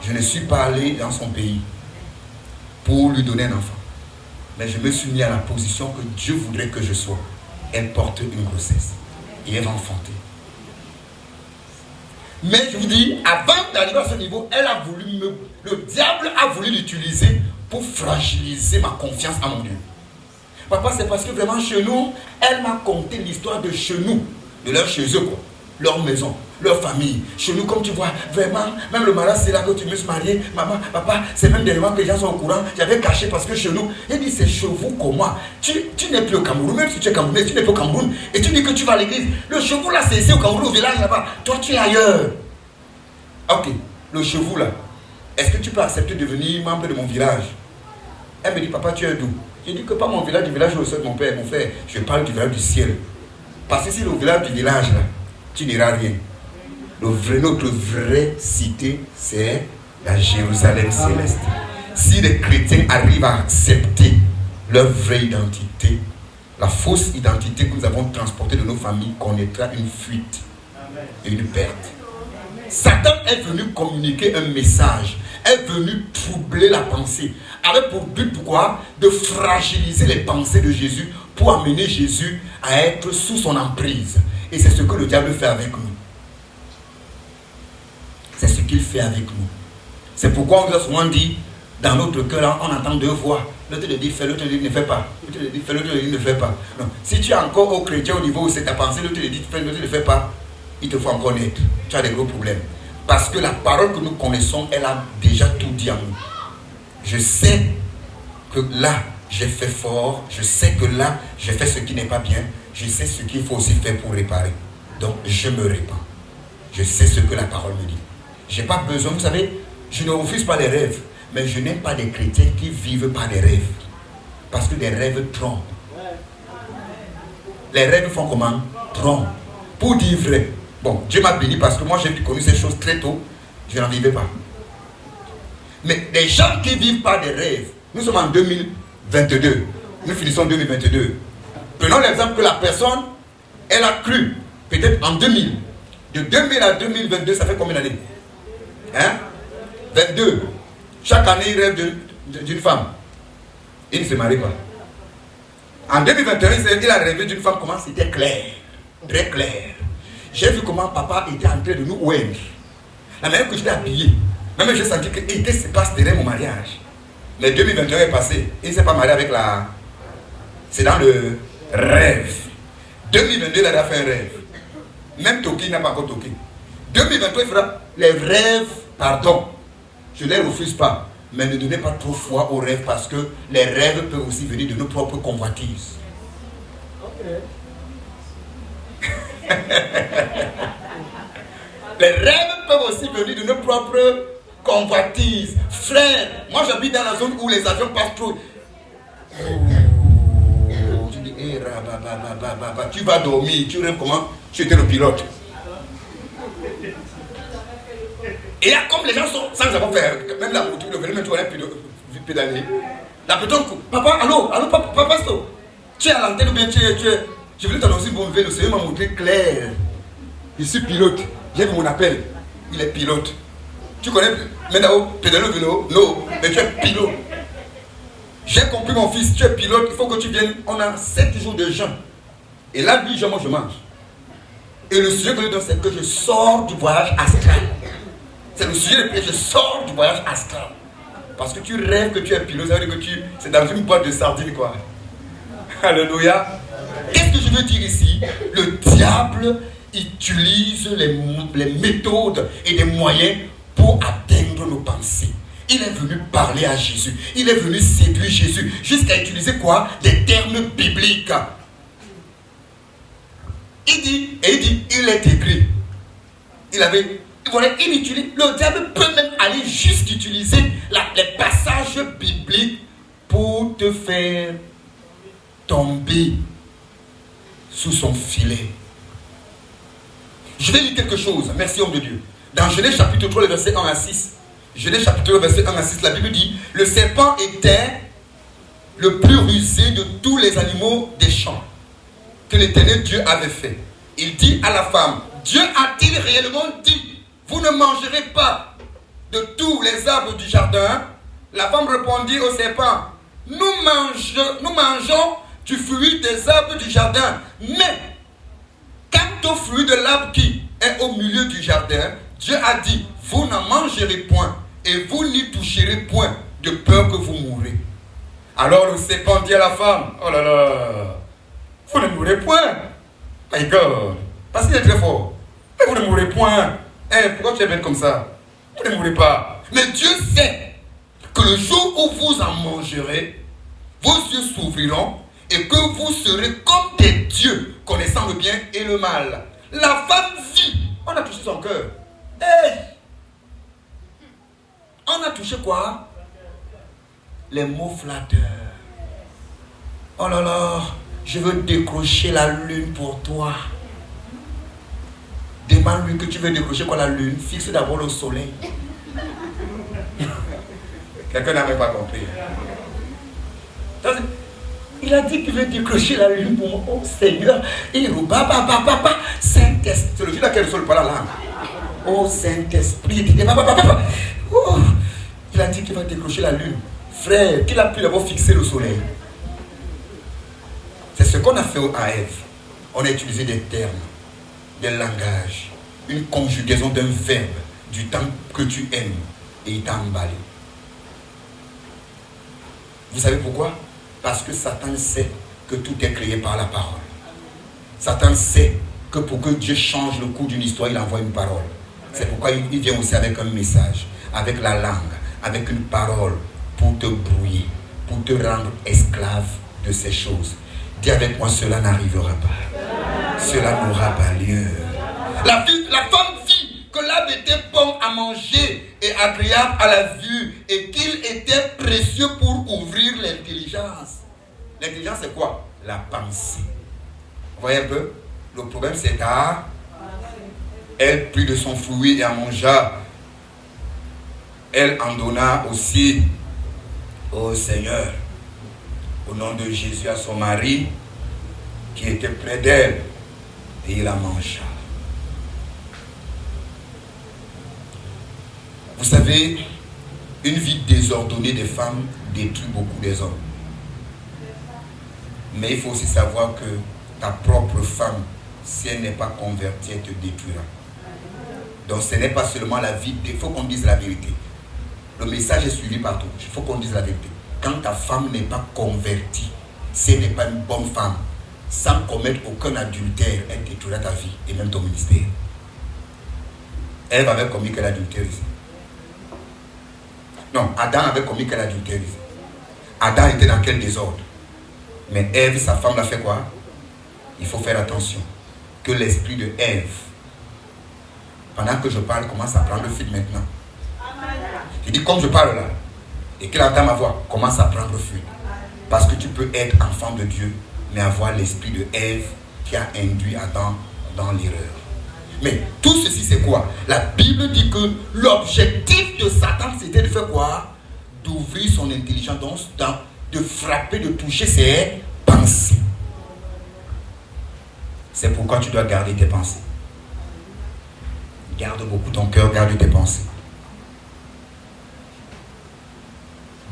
Speaker 1: Je ne suis pas allé dans son pays pour lui donner un enfant. Mais je me suis mis à la position que Dieu voudrait que je sois. Elle porte une grossesse. Et elle va enfanter. Mais je vous dis, avant d'arriver à ce niveau, le diable a voulu l'utiliser pour fragiliser ma confiance en mon Dieu. Papa, c'est parce que vraiment chez nous, elle m'a conté l'histoire de chez nous, de leur chez eux, quoi. Leur maison, leur famille. Chez nous, comme tu vois, vraiment, même le mariage, c'est là que tu me suis marié. Maman, papa, c'est même des moments que les gens sont au courant. J'avais caché parce que chez nous, il dit, c'est chez vous comment? Tu n'es plus au Cameroun, même si tu es Camerounais, tu n'es plus au Cameroun. Et tu dis que tu vas à l'église. Le chez vous là, c'est ici au Cameroun, au village là-bas. Toi, tu es ailleurs. Ok, le chez vous là, est-ce que tu peux accepter de devenir membre de mon village? Elle me dit, papa, tu es d'où? Je dis que pas mon village, du village où est mon père, mon frère. Je parle du village du ciel. Parce que si le village du village là, tu n'iras rien. Notre vraie cité, c'est la Jérusalem céleste. Si les chrétiens arrivent à accepter leur vraie identité, la fausse identité que nous avons transportée de nos familles connaîtra une fuite et une perte. Satan est venu communiquer un message, est venu troubler la pensée, avec pour but pourquoi? De fragiliser les pensées de Jésus pour amener Jésus à être sous son emprise. Et c'est ce que le diable fait avec nous. C'est ce qu'il fait avec nous. C'est pourquoi on nous a souvent dit, dans notre cœur, on entend deux voix. L'autre te dit fais, l'autre te dit ne fais pas. L'autre te dit fais, l'autre te dit ne fais pas. Non. Si tu es encore au chrétien au niveau où c'est ta pensée, l'autre te dit fais, l'autre ne fais pas, il te faut encore naître. Tu as des gros problèmes. Parce que la parole que nous connaissons, elle a déjà tout dit en nous. Je sais que là, j'ai fait fort. Je sais que là, j'ai fait ce qui n'est pas bien. je sais ce qu'il faut aussi faire pour réparer. Donc je me répands. Je sais ce que la parole me dit. Je n'ai pas besoin, vous savez, je ne refuse pas les rêves, mais je n'aime pas des chrétiens qui vivent par des rêves. Parce que les rêves trompent. Les rêves font comment? Trompent. Pour dire vrai. Bon, Dieu m'a béni parce que moi j'ai connu ces choses très tôt. Je n'en vivais pas. Mais les gens qui vivent par des rêves, nous sommes en 2022. Nous finissons 2022. Prenons l'exemple que la personne, elle a cru, peut-être en 2000. De 2000 à 2022, ça fait combien d'années? 22. Chaque année, il rêve d'une femme. Il ne se marie pas. En 2021, il a rêvé d'une femme, comment c'était clair. Très clair. J'ai vu comment papa était en train de nous oindre. La manière que j'étais habillé. Même j'ai senti qu'il était se passe derrière mon mariage. Mais 2021 est passé. Il ne s'est pas marié avec la... C'est dans le rêve. 2022, il a fait un rêve. Même Toki n'a pas encore toqué. 2023, il fera les rêves, pardon. Je ne les refuse pas. Mais ne donnez pas trop foi aux rêves parce que les rêves peuvent aussi venir de nos propres convoitises. Les rêves peuvent aussi venir de nos propres convoitises. Frère, moi j'habite dans la zone où les avions passent trop. Tu dis, tu vas dormir, tu rêves comment? Tu étais le pilote. Et là, comme les gens sont sans avoir fait, même la moto, le vélo, même tu aurais pédaler. La personne, papa, allô, papa, tu es à l'antenne ou bien tu es. Je voulais t'annoncer mon vélo, le Seigneur m'a montré clair. Je suis pilote. J'ai vu mon appel. Il est pilote. Tu connais maintenant pédaler le vélo? Non, mais tu es pilote. J'ai compris mon fils, tu es pilote, il faut que tu viennes. On a 7 jours de jeûne. Et là, lui, moi je mange. Et le sujet que je donne, c'est que je sors du voyage astral. C'est le sujet que je sors du voyage astral. Parce que tu rêves que tu es pilote, ça veut dire que c'est dans une boîte de sardines, quoi. Alléluia. Qu'est-ce que je veux dire ici? Le diable utilise les méthodes et les moyens pour atteindre nos pensées. Il est venu parler à Jésus. Il est venu séduire Jésus. Jusqu'à utiliser quoi? Des termes bibliques. Il dit, il est écrit. Le diable peut même aller jusqu'utiliser les passages bibliques pour te faire tomber sous son filet. Je vais lire quelque chose. Merci, homme de Dieu. Dans Genèse chapitre 3, le verset 1 à 6. Genèse chapitre 3, verset 1 à 6, la Bible dit: le serpent était le plus rusé de tous les animaux des champs que l'Éternel Dieu avait fait. Il dit à la femme: Dieu a-t-il réellement dit, vous ne mangerez pas de tous les arbres du jardin? La femme répondit au serpent: nous mangeons du fruit des arbres du jardin, mais quant au fruit de l'arbre qui est au milieu du jardin, Dieu a dit, vous n'en mangerez point et vous n'y toucherez point, de peur que vous mourrez. Alors le serpent dit à la femme: oh là là, vous ne mourrez point. My God, parce qu'il est très fort. Mais vous ne mourrez point. Pourquoi tu es bête comme ça? Vous ne mourrez pas. Mais Dieu sait que le jour où vous en mangerez, vos yeux s'ouvriront et que vous serez comme des dieux, connaissant le bien et le mal. La femme vit. On a touché son cœur. On a touché quoi? Les mots flatteurs. Oh là là, je veux décrocher la lune pour toi. Demande-lui que tu veux décrocher quoi la lune. Fixe d'abord le soleil. Quelqu'un n'avait pas compris. Il a dit qu'il veut décrocher la lune pour moi. Oh Seigneur. Il dit, Saint-Esprit. C'est le Dieu qui reçoit par la langue. Oh Saint-Esprit. Il dit, oh. Il a dit qu'il va décrocher la lune. Frère, qu'il a pu d'abord fixer le soleil. C'est ce qu'on a fait à Ève. On a utilisé des termes, des langages, une conjugaison d'un verbe, du temps que tu aimes, et il t'a emballé. Vous savez pourquoi? Parce que Satan sait que tout est créé par la parole. Satan sait que pour que Dieu change le cours d'une histoire, il envoie une parole. C'est pourquoi il vient aussi avec un message, avec la langue, avec une parole pour te brouiller, pour te rendre esclave de ces choses. Dis avec moi, cela n'arrivera pas. Cela n'aura pas lieu. La femme vit que l'arbre était bon à manger et agréable à la vue et qu'il était précieux pour ouvrir l'intelligence. L'intelligence, c'est quoi? La pensée. Vous voyez un peu? Le problème, c'est à elle prit de son fruit et en mangea. Elle en donna aussi au Seigneur, au nom de Jésus, à son mari qui était près d'elle, et il la mangea. Vous savez, une vie désordonnée des femmes détruit beaucoup des hommes. Mais il faut aussi savoir que ta propre femme, si elle n'est pas convertie, elle te détruira. Donc ce n'est pas seulement la vie, il faut qu'on dise la vérité. Le message est suivi partout, il faut qu'on dise la vérité. Quand ta femme n'est pas convertie, si elle n'est pas une bonne femme, sans commettre aucun adultère, elle détruira ta vie et même ton ministère. Ève avait commis quel adultère ici? Non, Adam avait commis quel adultère ici? Adam était dans quel désordre? Mais Ève, sa femme, l'a fait quoi? Il faut faire attention. Que l'esprit de Ève, pendant que je parle, commence à prendre fuite maintenant. Je dis comme je parle là, et qu'il entend ma voix, commence à prendre fuite. Parce que tu peux être enfant de Dieu, mais avoir l'esprit de Ève qui a induit Adam dans l'erreur. Mais tout ceci c'est quoi? La Bible dit que l'objectif de Satan c'était de faire quoi? D'ouvrir son intelligence, de frapper, de toucher ses pensées. C'est pourquoi tu dois garder tes pensées. Garde beaucoup ton cœur, garde tes pensées.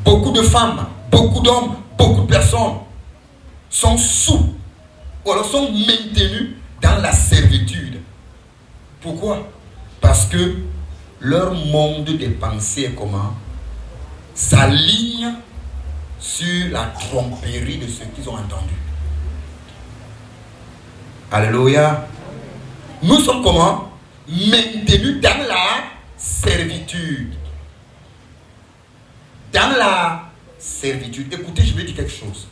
Speaker 1: Beaucoup de femmes, beaucoup d'hommes, beaucoup de personnes sont sous ou alors sont maintenus dans la servitude. Pourquoi? Parce que leur monde des pensées est comment? S'aligne sur la tromperie de ce qu'ils ont entendu. Alléluia. Nous sommes comment? Maintenus dans la servitude. Dans la servitude. Écoutez, je vais dire quelque chose.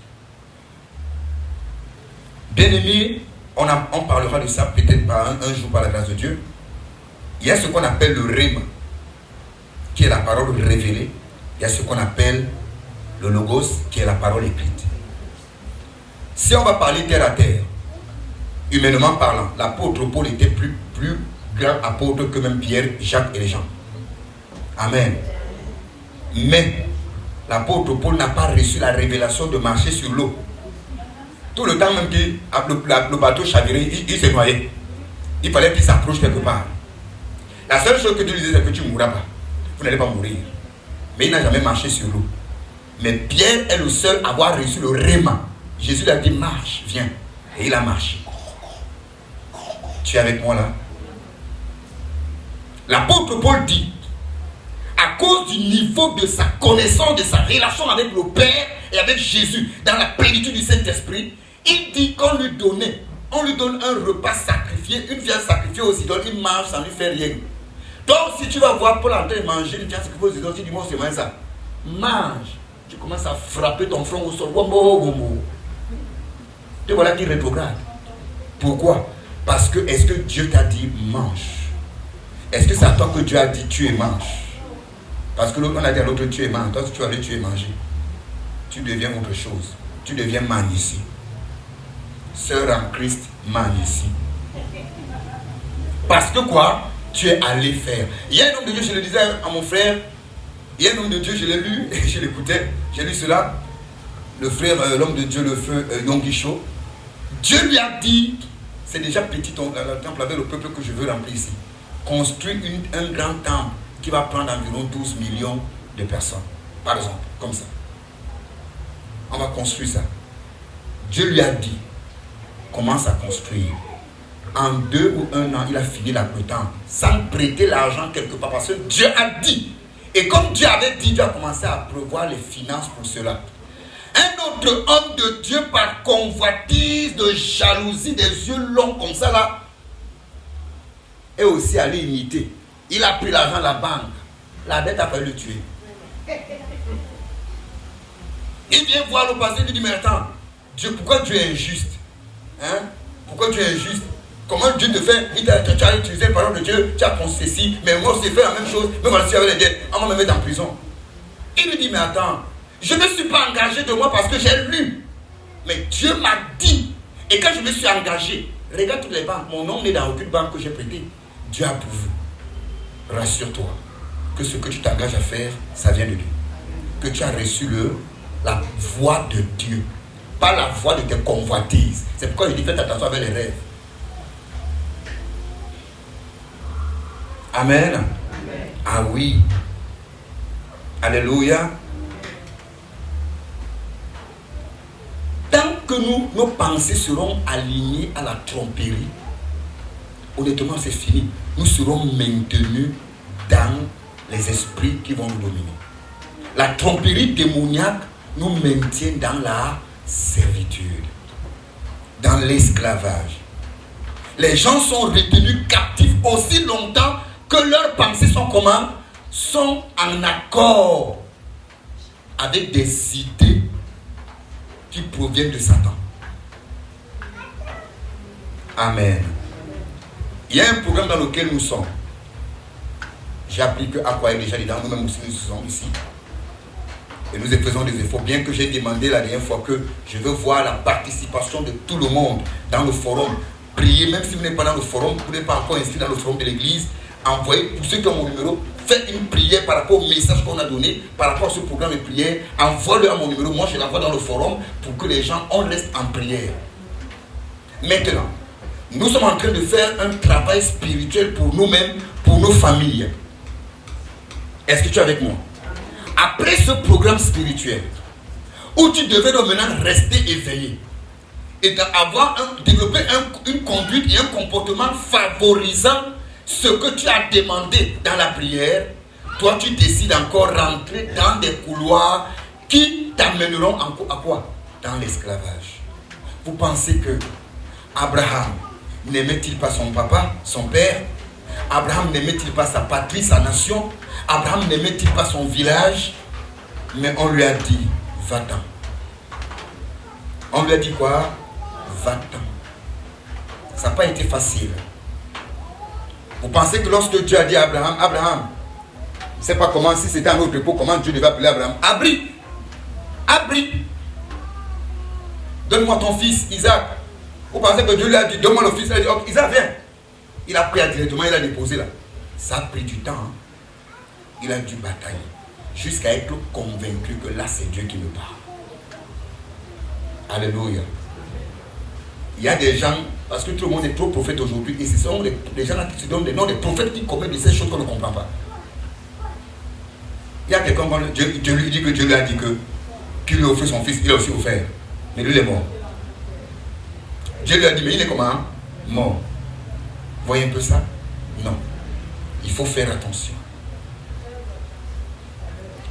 Speaker 1: Bien-aimés, on parlera de ça peut-être un jour par la grâce de Dieu. Il y a ce qu'on appelle le rhéma, qui est la parole révélée. Il y a ce qu'on appelle le logos, qui est la parole écrite. Si on va parler terre à terre, humainement parlant, l'apôtre Paul était plus grand apôtre que même Pierre, Jacques et les gens. Amen. Mais l'apôtre Paul n'a pas reçu la révélation de marcher sur l'eau. Tout le temps même que le bateau chavirait, il s'est noyé. Il fallait qu'il s'approche quelque part. La seule chose que Dieu lui disait, c'est que tu ne mourras pas. Vous n'allez pas mourir. Mais il n'a jamais marché sur l'eau. Mais Pierre est le seul à avoir reçu le rhéma. Jésus lui a dit, marche, viens. Et il a marché. Tu es avec moi là? L'apôtre Paul dit, à cause du niveau de sa connaissance, de sa relation avec le Père et avec Jésus, dans la plénitude du Saint-Esprit, il dit qu'on lui donnait, on lui donne un repas sacrifié, une viande sacrifiée aux idoles, il mange sans lui faire rien. Donc si tu vas voir Paul en train de manger une viande sacrifiée aux idoles, tu dis moi c'est moi ça. Mange. Tu commences à frapper ton front au sol. Et voilà qu'il rétrograde. Pourquoi? Parce que est-ce que Dieu t'a dit mange? Est-ce que c'est à toi que Dieu a dit tu es mange? Parce que l'autre on a dit à l'autre tu es mange. Toi si tu avais tu es manger, tu deviens autre chose. Tu deviens man ici. Sœur en Christ, man ici. Parce que quoi? Tu es allé faire. Il y a un homme de Dieu, je le disais à mon frère, il y a un homme de Dieu, je l'ai lu et je l'écoutais, j'ai lu cela. Le frère, l'homme de Dieu, le feu Yongisho, Dieu lui a dit, c'est déjà petit le temple avec le peuple que je veux remplir ici. Construire un grand temple qui va prendre environ 12 millions de personnes. Par exemple, comme ça. On va construire ça. Dieu lui a dit, commence à construire. En 2 ou 1 an, il a fini le temple sans prêter l'argent quelque part parce que Dieu a dit. Et comme Dieu avait dit, Dieu a commencé à prévoir les finances pour cela. Un autre homme de Dieu par convoitise, de jalousie, des yeux longs comme ça là, est aussi allé imiter. Il a pris l'argent à la banque. La dette a failli le tuer. Il vient voir le pasteur, il lui dit, mais attends, Dieu, pourquoi Dieu est injuste? Hein? Pourquoi Dieu est injuste? Comment Dieu te fait? Tu as utilisé la parole de Dieu, tu as pensé ceci, mais moi aussi fait la même chose, mais voilà, si avec les dettes, on va me mettre en prison. Il lui dit, mais attends, je ne me suis pas engagé de moi parce que j'ai lu. Mais Dieu m'a dit. Et quand je me suis engagé, regarde toutes les banques, mon nom n'est dans aucune banque que j'ai prêté. Dieu a pourvu. Rassure-toi que ce que tu t'engages à faire, ça vient de Dieu. Que tu as reçu la voix de Dieu, pas la voix de tes convoitises. C'est pourquoi je dis faites attention avec les rêves. Amen. Amen. Ah oui. Alléluia. Tant que nos pensées seront alignées à la tromperie, honnêtement c'est fini. Nous serons maintenus dans les esprits qui vont nous dominer. La tromperie démoniaque nous maintient dans la servitude, dans l'esclavage. Les gens sont retenus captifs aussi longtemps que leurs pensées sont comment? Sont en accord avec des idées qui proviennent de Satan. Amen. Il y a un programme dans lequel nous sommes. J'ai appris que Aqua est déjà dedans, nous-mêmes aussi nous sommes ici. Et nous faisons des efforts, bien que j'ai demandé la dernière fois que je veux voir la participation de tout le monde dans le forum. Priez, même si vous n'êtes pas dans le forum, vous n'êtes pas encore inscrit dans le forum de l'église, envoyez, pour ceux qui ont mon numéro, faites une prière par rapport au message qu'on a donné, par rapport à ce programme de prière, envoie-le à mon numéro, moi je l'envoie dans le forum pour que les gens, on reste en prière. Maintenant, nous sommes en train de faire un travail spirituel pour nous-mêmes, pour nos familles. Est-ce que tu es avec moi? Après ce programme spirituel, où tu devais donc maintenant rester éveillé et développer une conduite et un comportement favorisant ce que tu as demandé dans la prière, toi tu décides encore rentrer dans des couloirs qui t'amèneront à quoi? Dans l'esclavage. Vous pensez que Abraham n'aimait-il pas son papa, son père? Abraham n'aimait-il pas sa patrie, sa nation? Abraham n'aimait-il pas son village? Mais on lui a dit, va-t'en. On lui a dit quoi? Va-t'en. Ça n'a pas été facile. Vous pensez que lorsque Dieu a dit à Abraham, Abraham, je ne sais pas comment, si c'était un autre époque, comment Dieu devait appeler Abraham? Abri. Abri. Donne-moi ton fils, Isaac. Vous pensez que Dieu lui a dit, donne-moi le fils, il a dit, ok, Isaac, viens. Il a pris directement, il a déposé là. Ça a pris du temps. Hein? Il a dû batailler jusqu'à être convaincu que là c'est Dieu qui me parle. Alléluia. Il y a des gens, parce que tout le monde est trop prophète aujourd'hui, et ce sont les gens qui se donnent des noms des prophètes qui commettent de ces choses qu'on ne comprend pas. Il y a quelqu'un, Dieu lui dit que Dieu lui a dit que qu'il lui a offert son fils, il a aussi offert. Mais lui il est mort. Dieu lui a dit, mais il est comment? Mort. Vous voyez un peu ça? Non. Il faut faire attention.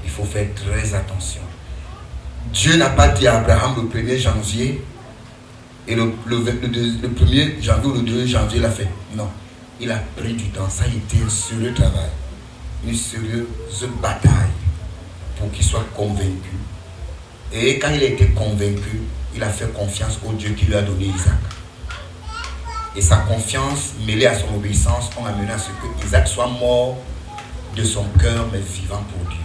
Speaker 1: Il faut faire très attention. Dieu n'a pas dit à Abraham le 1er janvier et le 1er janvier ou le 2 janvier il a fait. Non. Il a pris du temps. Ça a été un sérieux travail. Une sérieuse bataille pour qu'il soit convaincu. Et quand il a été convaincu, il a fait confiance au Dieu qui lui a donné Isaac. Et sa confiance mêlée à son obéissance ont amené à ce que Isaac soit mort de son cœur mais vivant pour Dieu.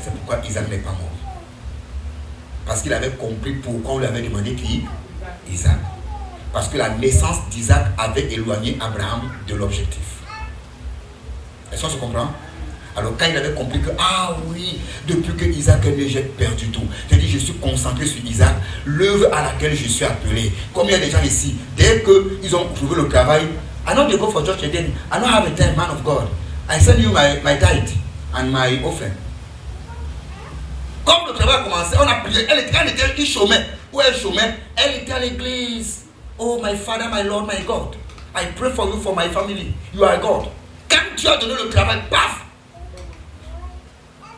Speaker 1: C'est pourquoi Isaac n'est pas mort. Parce qu'il avait compris pourquoi on lui avait demandé qui? Isaac. Parce que la naissance d'Isaac avait éloigné Abraham de l'objectif. Est-ce qu'on se comprend? Alors quand il avait compris que, ah oui, depuis que Isaac est né, j'ai perdu tout. C'est-à-dire, je suis concentré sur Isaac, l'œuvre à laquelle je suis appelé. Comme il y a des gens ici, dès qu'ils ont trouvé le travail, I know they go for church again. I don't have a time, man of God. I send you my tithe and my offering. Comme le travail a commencé, on a prié. Elle chômait. Où elle chômait? Elle était à l'église. Oh my Father, my Lord, my God. I pray for you, for my family. You are God. Quand Dieu a donné le travail, paf!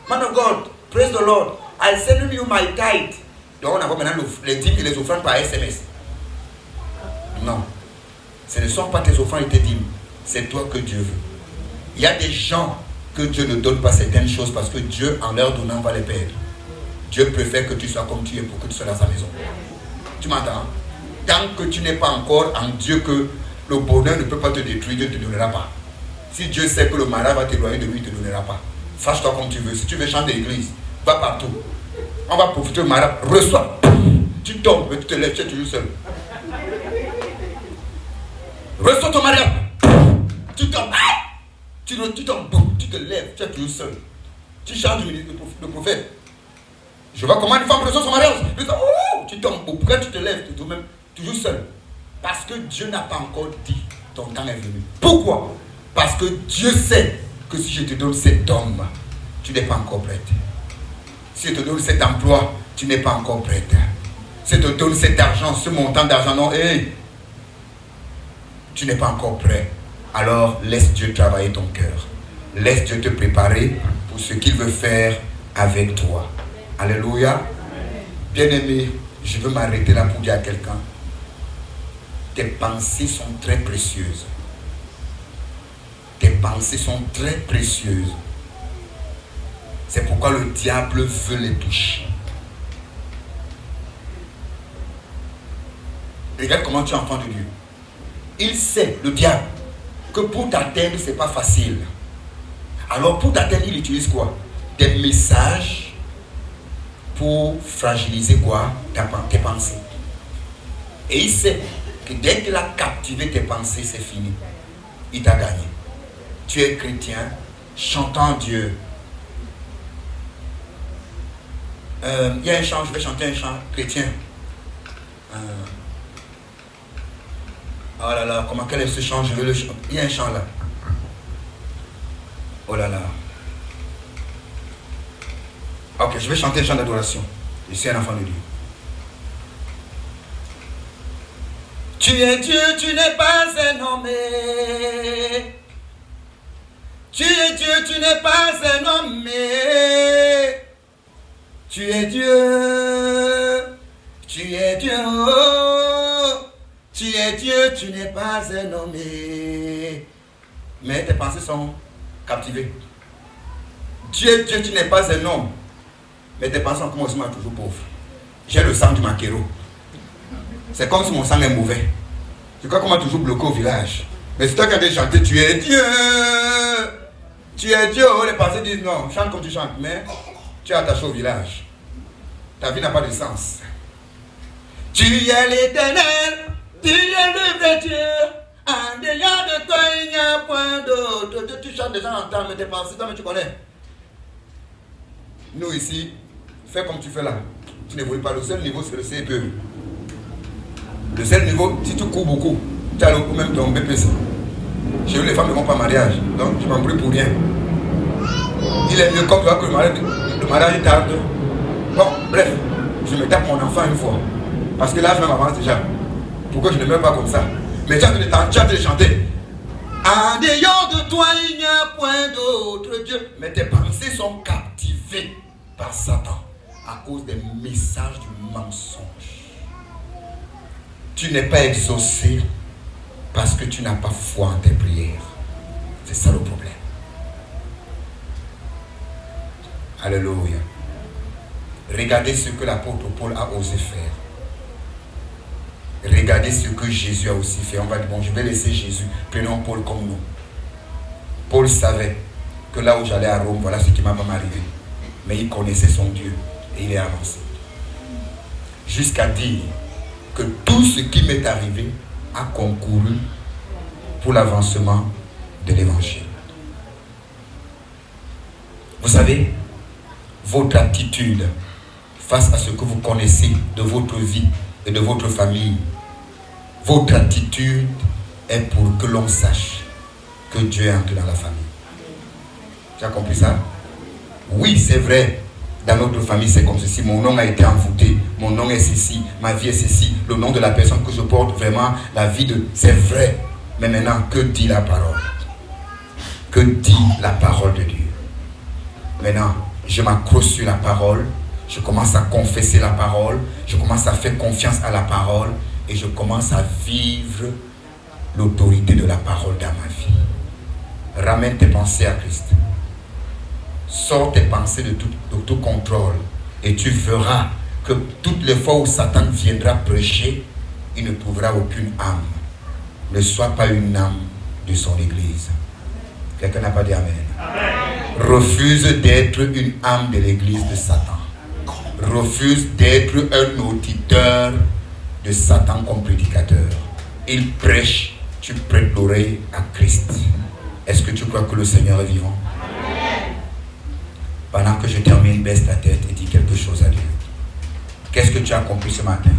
Speaker 1: Man of God, praise the Lord. I send you my tithe. Donc on a maintenant les dîmes et les offrandes par SMS. Non. Ce ne sont pas tes offrandes et tes dîmes. C'est toi que Dieu veut. Il y a des gens que Dieu ne donne pas certaines choses parce que Dieu, en leur donnant, va les perdre. Dieu préfère que tu sois comme tu es pour que tu sois dans sa maison. Tu m'entends? Tant que tu n'es pas encore en Dieu, que le bonheur ne peut pas te détruire, Dieu ne te donnera pas. Si Dieu sait que le malade va t'éloigner de lui, il ne te donnera pas. Fâche-toi comme tu veux. Si tu veux chanter l'église, va partout. On va profiter du malade, reçois. Tu tombes, mais tu te lèves, tu es toujours seul. Reçois ton mariage. Tu tombes. Tu tombes, boum, tu te lèves, tu es toujours seul. Tu chantes le prophète. Je vois comment une femme reçoit son mariage. Tu tombes, pourquoi tu te lèves, tu es même toujours seul. Parce que Dieu n'a pas encore dit ton temps est venu. Pourquoi? Parce que Dieu sait que si je te donne cet homme, tu n'es pas encore prête. Si je te donne cet emploi, tu n'es pas encore prête. Si je te donne cet argent, ce montant d'argent, non, tu n'es pas encore prêt. Alors laisse Dieu travailler ton cœur. Laisse Dieu te préparer pour ce qu'il veut faire avec toi. Alléluia. Bien-aimé, je veux m'arrêter là pour dire à quelqu'un: tes pensées sont très précieuses. Tes pensées sont très précieuses. C'est pourquoi le diable veut les toucher. Regarde comment tu es enfant de Dieu. Il sait, le diable, que pour t'atteindre, ce n'est pas facile. Alors pour t'atteindre, il utilise quoi? Des messages pour fragiliser quoi? Tes pensées. Et il sait que dès qu'il a captivé tes pensées, c'est fini. Il t'a gagné. Tu es chrétien, chantant Dieu. Il y a un chant, je vais chanter un chant chrétien. Oh là là, comment quel est ce chant? Je vais le chanter. Il y a un chant là. Oh là là. Ok, je vais chanter un chant d'adoration. Je suis un enfant de Dieu. Tu es Dieu, tu n'es pas un homme. Tu es Dieu, tu n'es pas un homme. Tu es Dieu. Tu es Dieu. Tu es Dieu, tu n'es pas un homme. Mais tes pensées sont captivées. Dieu, Dieu, tu n'es pas un homme. Mais tes pensées sont comme moi toujours pauvre. J'ai le sang du maquereau. C'est comme si mon sang est mauvais. Tu crois qu'on m'a toujours bloqué au village. Mais c'est toi qui as chanté, tu es Dieu. Tu es Dieu. Les pensées disent non, chante comme tu chantes. Mais tu es attaché au village. Ta vie n'a pas de sens. Tu es l'Éternel. Tu es le vrai Dieu. En dehors de toi, il n'y a point d'autre. Tu chantes déjà en temps, mais tes pensées, toi, mais tu connais. Nous ici, fais comme tu fais là. Tu n'évolues pas. Le seul niveau, c'est le CPE. Le seul niveau, si tu cours beaucoup, tu as le coup même ton BPC. Chez eux, les femmes ne vont pas en mariage. Donc, je m'en prie pour rien. Il est mieux comme toi que le mariage tarde. Bon, bref, je me tape mon enfant une fois. Parce que là, je m'avance déjà. Pourquoi je ne meurs pas comme ça? Mais tu as de chanter. En dehors de toi, il n'y a point d'autre Dieu. Mais tes pensées sont captivées par Satan à cause des messages du mensonge. Tu n'es pas exaucé parce que tu n'as pas foi en tes prières. C'est ça le problème. Alléluia. Regardez ce que l'apôtre Paul a osé faire. Regardez ce que Jésus a aussi fait. On va dire, bon, je vais laisser Jésus. Prenons Paul comme nous. Paul savait que là où j'allais à Rome, voilà ce qui m'a pas m'arrivé. Mais il connaissait son Dieu et il est avancé. Jusqu'à dire que tout ce qui m'est arrivé a concouru pour l'avancement de l'évangile. Vous savez, votre attitude face à ce que vous connaissez de votre vie et de votre famille, votre attitude est pour que l'on sache que Dieu est entré dans la famille. Tu as compris ça? Oui, c'est vrai. Dans notre famille, c'est comme ceci. Mon nom a été envoûté. Mon nom est ceci. Ma vie est ceci. Le nom de la personne que je porte, vraiment, la vie de... C'est vrai. Mais maintenant, que dit la parole? Que dit la parole de Dieu? Maintenant, je m'accroche sur la parole. Je commence à confesser la parole. Je commence à faire confiance à la parole. Et je commence à vivre l'autorité de la parole dans ma vie. Ramène tes pensées à Christ. Sors tes pensées de tout contrôle et tu verras que toutes les fois où Satan viendra prêcher, il ne trouvera aucune âme. Ne sois pas une âme de son église. Quelqu'un n'a pas dit amen. Amen. Refuse d'être une âme de l'église de Satan. Refuse d'être un auditeur de Satan comme prédicateur. Il prêche, tu prêtes l'oreille à Christ. Est-ce que tu crois que le Seigneur est vivant? Amen. Pendant que je termine, baisse ta tête et dis quelque chose à Dieu. Qu'est-ce que tu as compris ce matin?